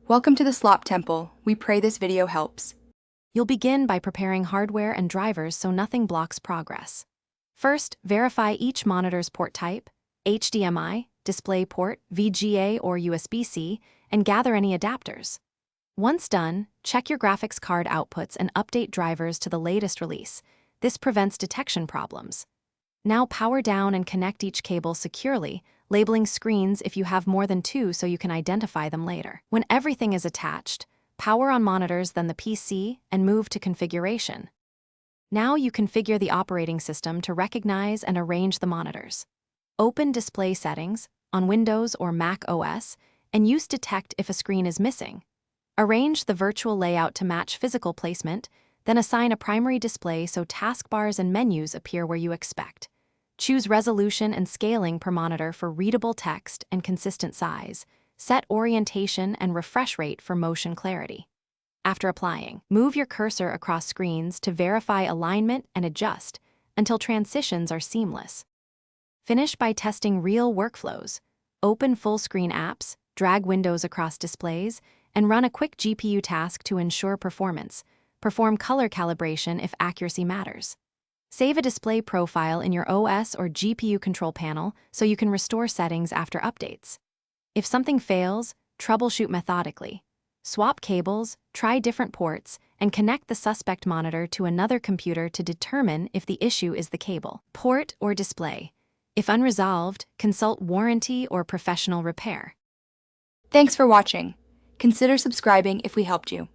Welcome to the Slop Temple. We pray this video helps. You'll begin by preparing hardware and drivers so nothing blocks progress. First, verify each monitor's port type, HDMI, DisplayPort, VGA, or USB-C, and gather any adapters. Once done, check your graphics card outputs and update drivers to the latest release. This prevents detection problems. Now power down and connect each cable securely, labeling screens if you have more than two so you can identify them later. When everything is attached, power on monitors, then the PC, and move to configuration. Now you configure the operating system to recognize and arrange the monitors. Open Display Settings on Windows or Mac OS and use Detect if a screen is missing. Arrange the virtual layout to match physical placement, then assign a primary display so taskbars and menus appear where you expect. Choose resolution and scaling per monitor for readable text and consistent size. Set orientation and refresh rate for motion clarity. After applying, move your cursor across screens to verify alignment and adjust until transitions are seamless. Finish by testing real workflows. Open full-screen apps, drag windows across displays, and run a quick GPU task to ensure performance. Perform color calibration if accuracy matters. Save a display profile in your OS or GPU control panel so you can restore settings after updates. If something fails, troubleshoot methodically. Swap cables, try different ports, and connect the suspect monitor to another computer to determine if the issue is the cable, port, or display. If unresolved, consult warranty or professional repair. Thanks for watching. Consider subscribing if we helped you.